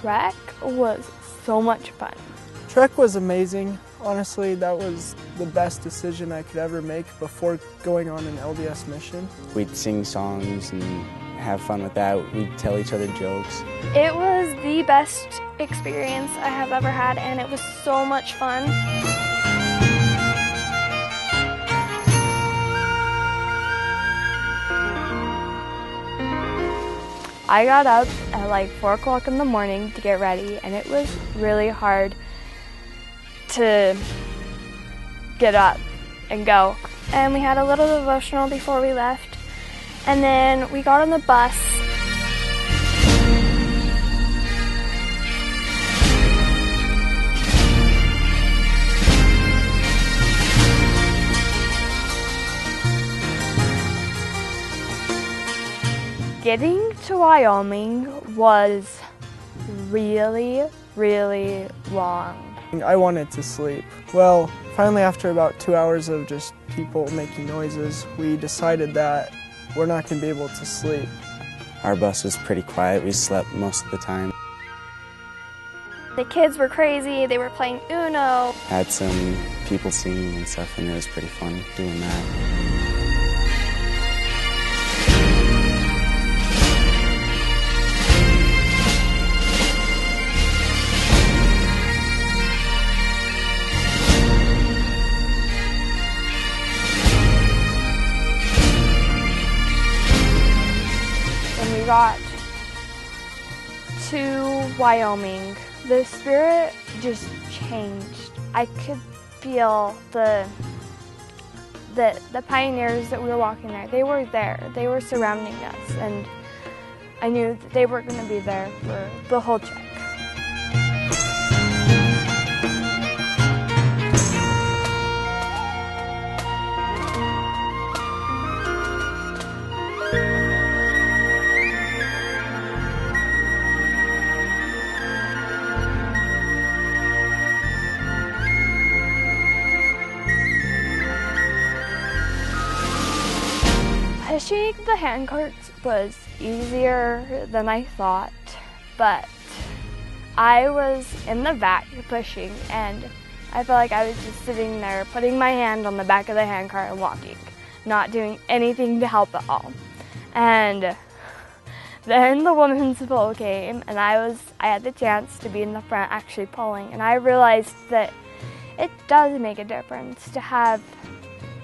trek was so much fun. Trek was amazing. Honestly, that was the best decision I could ever make before going on an LDS mission. We'd sing songs and have fun with that. We'd tell each other jokes. It was the best experience I have ever had, and it was so much fun. I got up at like 4 o'clock in the morning to get ready, and it was really hard to get up and go. And we had a little devotional before we left, and then we got on the bus. Getting to Wyoming was really, really long. I wanted to sleep. Well, finally after about 2 hours of just people making noises, we decided that we're not going to be able to sleep. Our bus was pretty quiet. We slept most of the time. The kids were crazy. They were playing Uno. Had some people singing and stuff, and it was pretty fun doing that. When we got to Wyoming, the spirit just changed. I could feel the pioneers that we were walking there. They were there. They were surrounding us, and I knew that they were going to be there for the whole trek. Pushing the handcarts was easier than I thought, but I was in the back pushing, and I felt like I was just sitting there putting my hand on the back of the handcart and walking, not doing anything to help at all. And then the woman's pull came, and I had the chance to be in the front actually pulling, and I realized that it does make a difference to have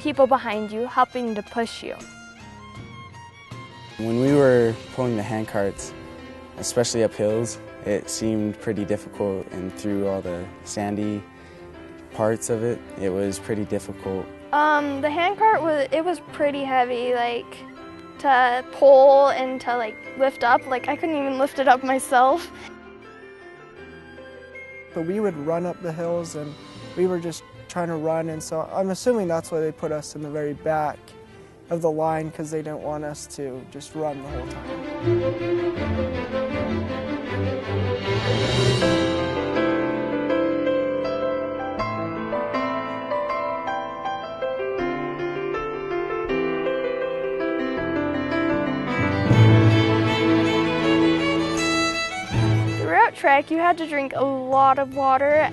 people behind you helping to push you. When we were pulling the handcarts, especially up hills, it seemed pretty difficult, and through all the sandy parts of it, it was pretty difficult. The handcart was pretty heavy, like to pull and to like lift up. Like I couldn't even lift it up myself. But we would run up the hills, and we were just trying to run, and so I'm assuming that's why they put us in the very back of the line, because they didn't want us to just run the whole time. Throughout trek, you had to drink a lot of water.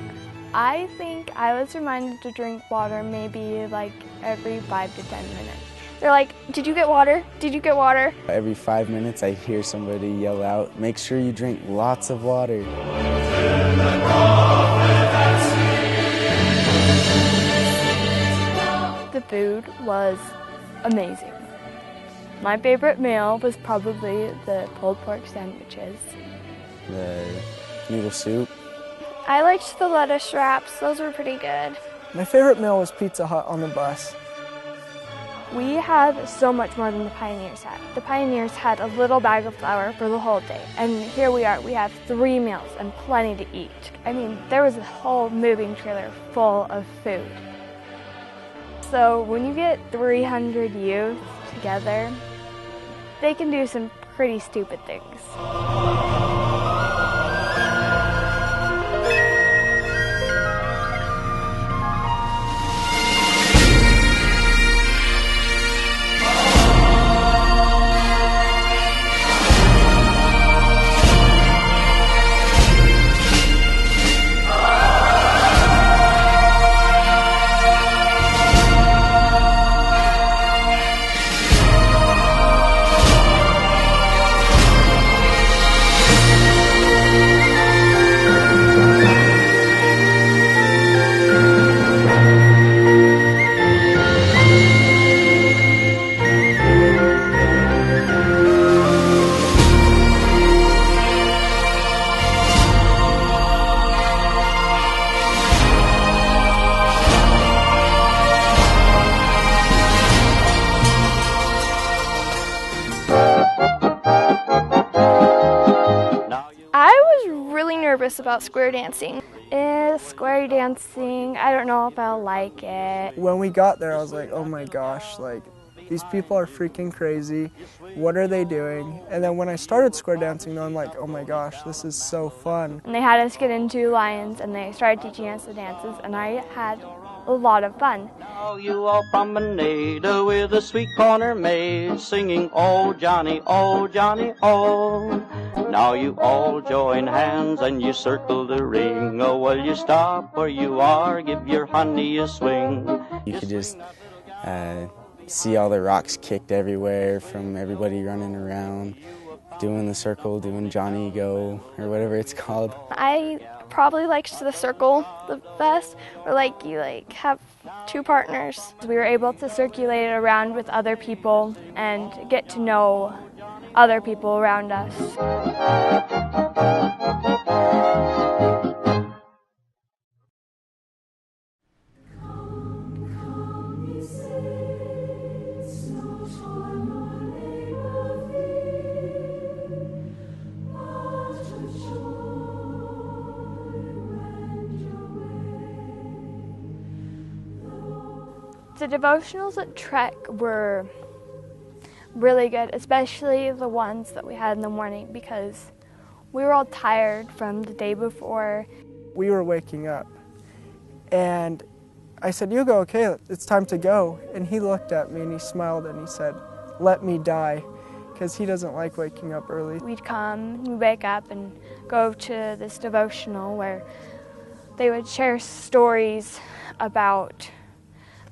I think I was reminded to drink water maybe like every 5 to 10 minutes. They're like, "Did you get water? Did you get water?" Every 5 minutes I hear somebody yell out, "Make sure you drink lots of water." The food was amazing. My favorite meal was probably the pulled pork sandwiches. The noodle soup. I liked the lettuce wraps. Those were pretty good. My favorite meal was Pizza Hut on the bus. We had so much more than the Pioneers had. The Pioneers had a little bag of flour for the whole day, and here we are. We have 3 meals and plenty to eat. I mean, there was a whole moving trailer full of food. So when you get 300 youth together, they can do some pretty stupid things. us about square dancing? Square dancing, I don't know if I'll like it. When we got there, I was like, oh my gosh, like, these people are freaking crazy. What are they doing? And then when I started square dancing, though, I'm like, oh my gosh, this is so fun. And they had us get into lines, and they started teaching us the dances, and I had a lot of fun. Now you all promenade with a sweet corner maid, singing, oh Johnny, oh Johnny, oh. Now you all join hands and you circle the ring. Oh, will you stop where you are, give your honey a swing. You could just see all the rocks kicked everywhere from everybody running around, doing the circle, doing Johnny Go, or whatever it's called. I probably liked the circle the best, where you have two partners. We were able to circulate around with other people and get to know other people around us. The devotionals at Trek were really good, especially the ones that we had in the morning, because we were all tired from the day before. We were waking up, and I said, Hugo, okay, it's time to go. And he looked at me and he smiled and he said, let me die, because he doesn't like waking up early. We'd come, we'd wake up and go to this devotional where they would share stories about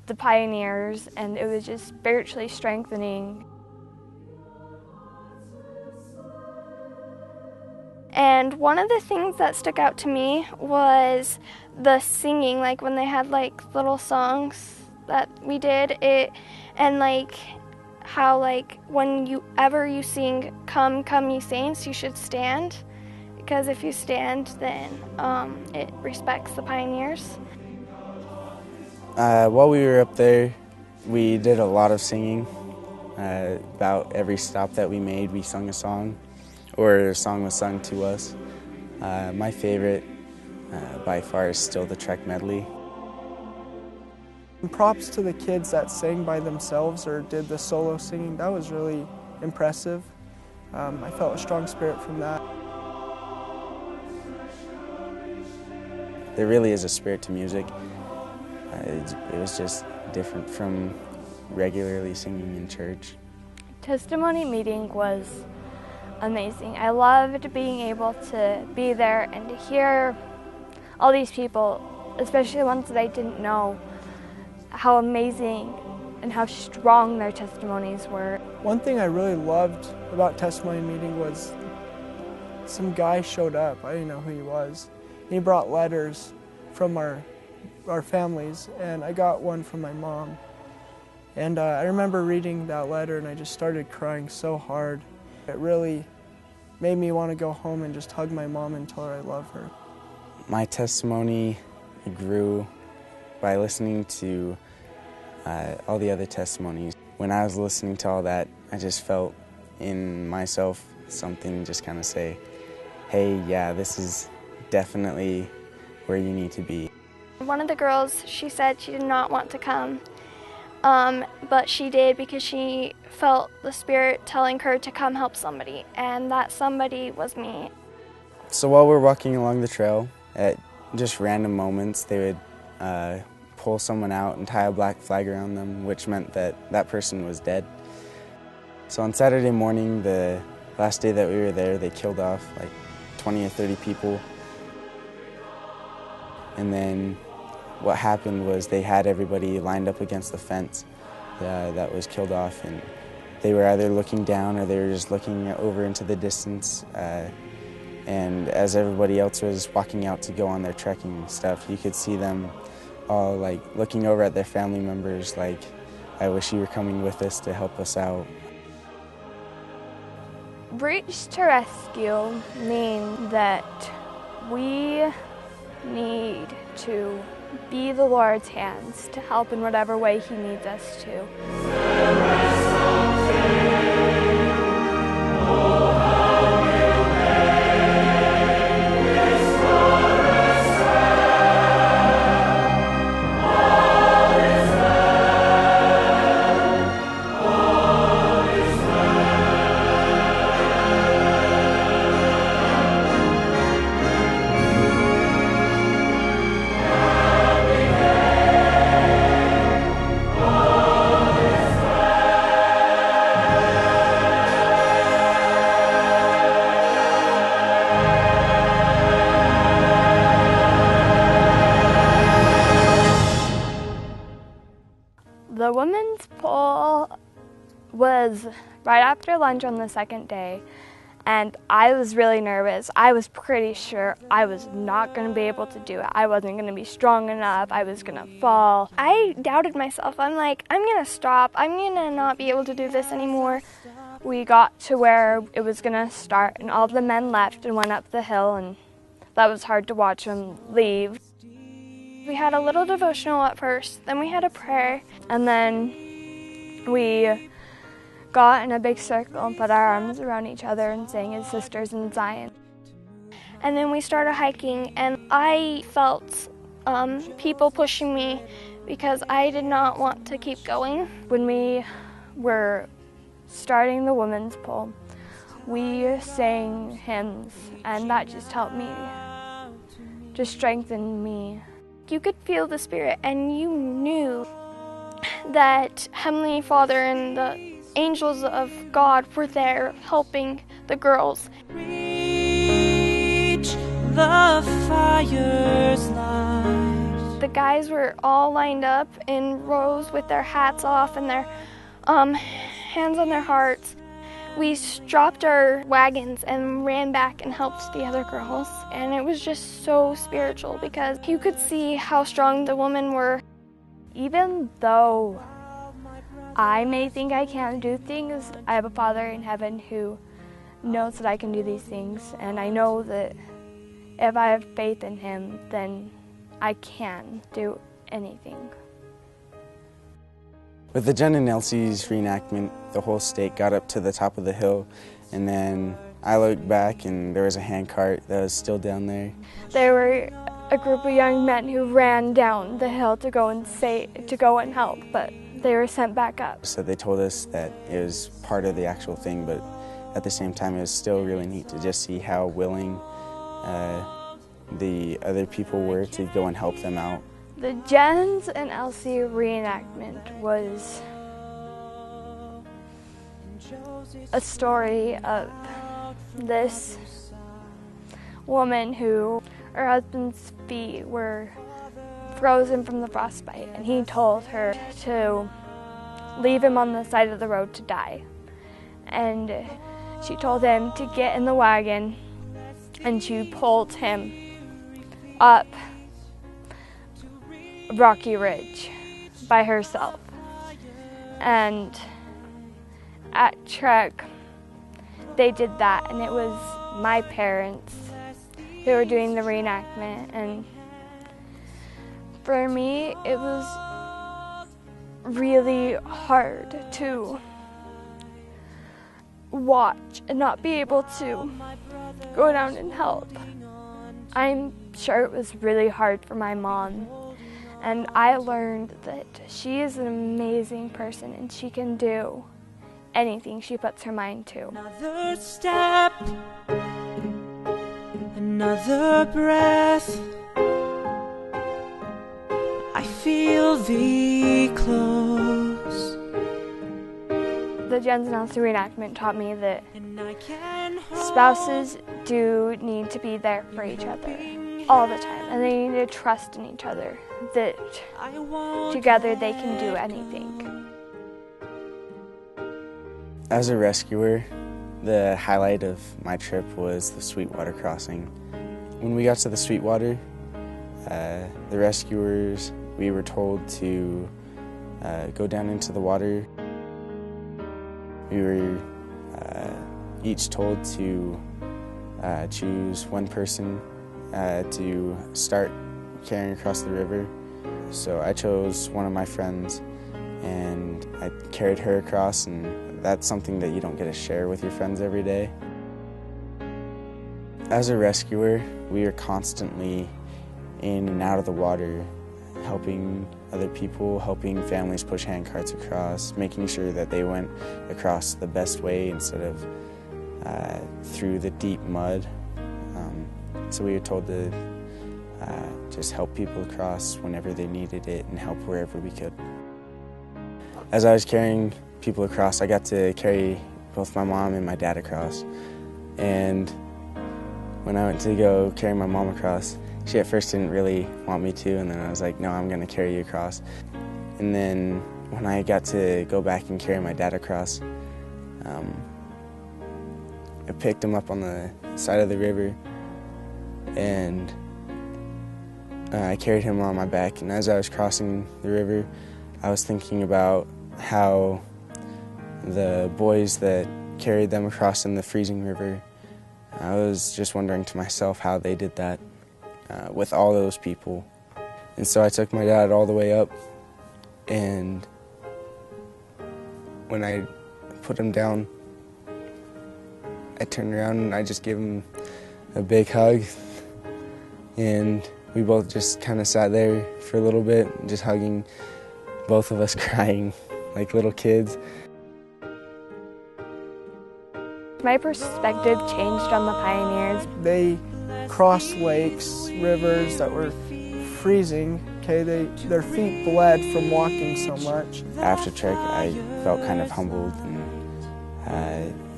the pioneers, and it was just spiritually strengthening. And one of the things that stuck out to me was the singing, when they had little songs that we did, and how whenever you sing "Come, Come Ye Saints," you should stand, because if you stand, then it respects the pioneers. While we were up there, we did a lot of singing. About every stop that we made, we sung a song, or a song was sung to us. My favorite by far is still the Trek medley. And props to the kids that sang by themselves or did the solo singing. That was really impressive. I felt a strong spirit from that. There really is a spirit to music. It was just different from regularly singing in church. Testimony meeting was amazing. I loved being able to be there and to hear all these people, especially the ones that I didn't know, how amazing and how strong their testimonies were. One thing I really loved about testimony meeting was some guy showed up. I didn't know who he was. He brought letters from our families, and I got one from my mom. And I remember reading that letter and I just started crying so hard. It really made me want to go home and just hug my mom and tell her I love her. My testimony grew by listening to all the other testimonies. When I was listening to all that, I just felt in myself something just kind of say, hey, yeah, this is definitely where you need to be. One of the girls, she said she did not want to come, but she did because she felt the Spirit telling her to come help somebody, and that somebody was me. So while we're walking along the trail, at just random moments, they would pull someone out and tie a black flag around them, which meant that that person was dead. So on Saturday morning, the last day that we were there, they killed off 20 or 30 people. And then what happened was they had everybody lined up against the fence that was killed off, and they were either looking down or they were just looking over into the distance. And as everybody else was walking out to go on their trekking stuff, you could see them all looking over at their family members like, I wish you were coming with us to help us out. Reach to rescue means that we need to be the Lord's hands to help in whatever way He needs us to. was right after lunch on the second day, and I was really nervous. I was pretty sure I was not going to be able to do it. I wasn't going to be strong enough. I was going to fall. I doubted myself. I'm like, I'm going to stop. I'm going to not be able to do this anymore. We got to where it was going to start, and all the men left and went up the hill, and that was hard to watch them leave. We had a little devotional at first, then we had a prayer. And then we got in a big circle and put our arms around each other and sang as sisters in Zion. And then we started hiking, and I felt people pushing me because I did not want to keep going. When we were starting the women's pole, we sang hymns, and that just helped me, just strengthened me. You could feel the Spirit, and you knew that Heavenly Father and the angels of God were there helping the girls. Reach the fire's light. The guys were all lined up in rows with their hats off and their hands on their hearts. We dropped our wagons and ran back and helped the other girls. And it was just so spiritual because you could see how strong the women were. Even though I may think I can't do things, I have a Father in heaven who knows that I can do these things. And I know that if I have faith in Him, then I can do anything. With the Jen and Elsie's reenactment, the whole state got up to the top of the hill, and then I looked back and there was a handcart that was still down there. There were a group of young men who ran down the hill to go and help, but they were sent back up. So they told us that it was part of the actual thing, but at the same time it was still really neat to just see how willing the other people were to go and help them out. The Jens and Elsie reenactment was a story of this woman who her husband's feet were frozen from the frostbite, and he told her to leave him on the side of the road to die. And she told him to get in the wagon, and she pulled him up Rocky Ridge by herself. And at Trek, they did that, and it was my parents who were doing the reenactment. And for me, it was really hard to watch and not be able to go down and help. I'm sure it was really hard for my mom. And I learned that she is an amazing person and she can do anything she puts her mind to. Another step, another breath. I feel thee close. The Jens and Elsie reenactment taught me that And I can hold spouses do need to be there for each other all the time, and they need to trust in each other, that I won't together they can do anything. As a rescuer, the highlight of my trip was the Sweetwater crossing. When we got to the Sweetwater, the rescuers, we were told to go down into the water. We were each told to choose one person to start carrying across the river. So I chose one of my friends and I carried her across, and that's something that you don't get to share with your friends every day. As a rescuer, we are constantly in and out of the water, helping other people, helping families push handcarts across, making sure that they went across the best way instead of through the deep mud. So we were told to just help people across whenever they needed it and help wherever we could. As I was carrying people across, I got to carry both my mom and my dad across. And when I went to go carry my mom across, she at first didn't really want me to, and then I was like, no, I'm going to carry you across. And then when I got to go back and carry my dad across, I picked him up on the side of the river, and I carried him on my back. And as I was crossing the river, I was thinking about how the boys that carried them across in the freezing river, I was just wondering to myself how they did that with all those people. And so I took my dad all the way up, and when I put him down, I turned around and I just gave him a big hug, and we both just kind of sat there for a little bit, just hugging, both of us crying like little kids. My perspective changed on the pioneers. They crossed lakes, rivers that were freezing. Okay, their feet bled from walking so much. After trek, I felt kind of humbled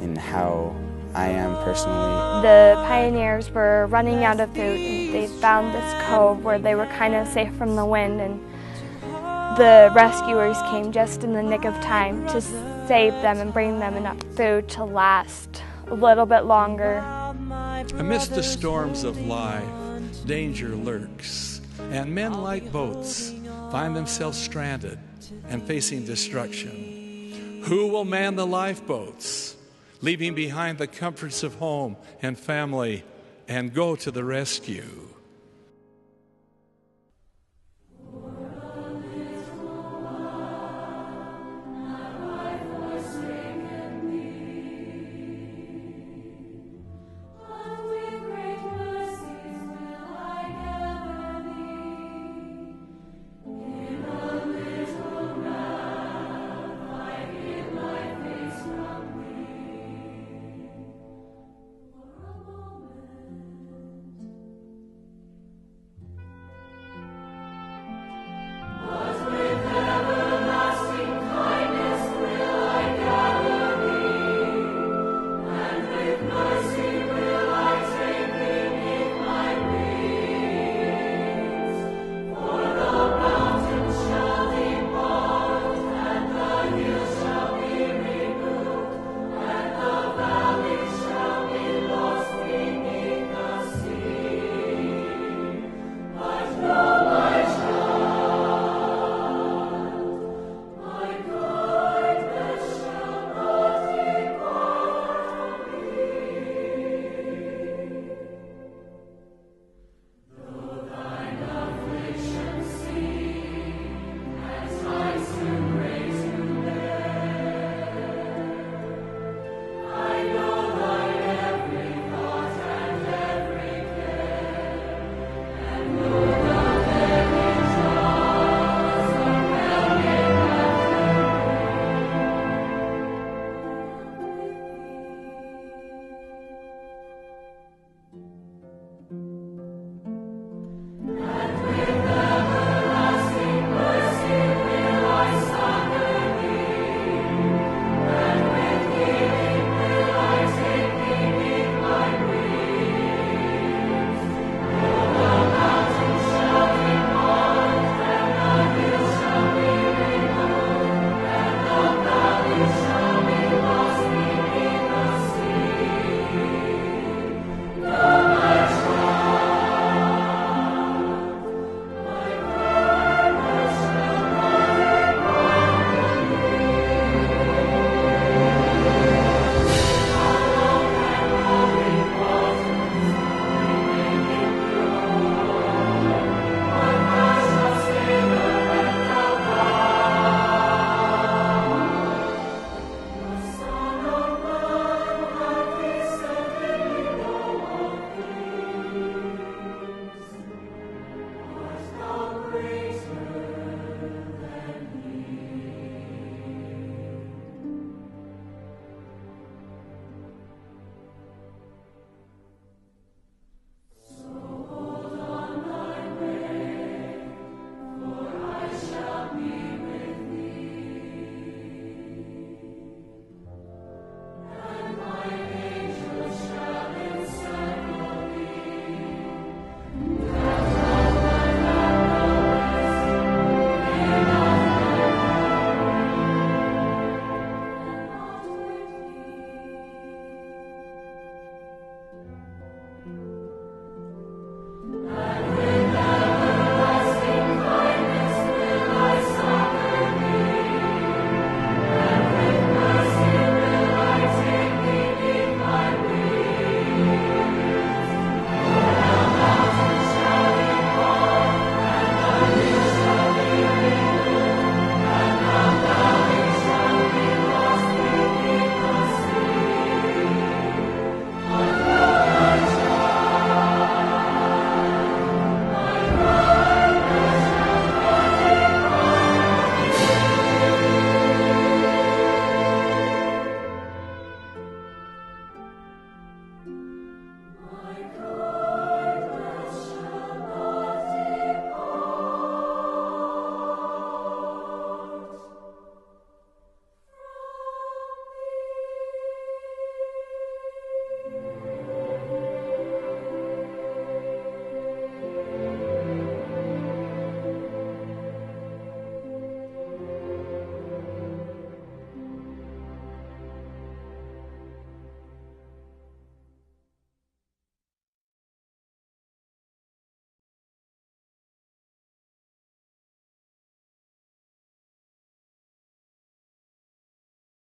in how I am personally. The pioneers were running out of food, and they found this cove where they were kind of safe from the wind, and the rescuers came just in the nick of time to save them and bring them enough food to last a little bit longer. Amidst the storms of life, danger lurks, and men like boats find themselves stranded and facing destruction. Who will man the lifeboats, leaving behind the comforts of home and family, and go to the rescue?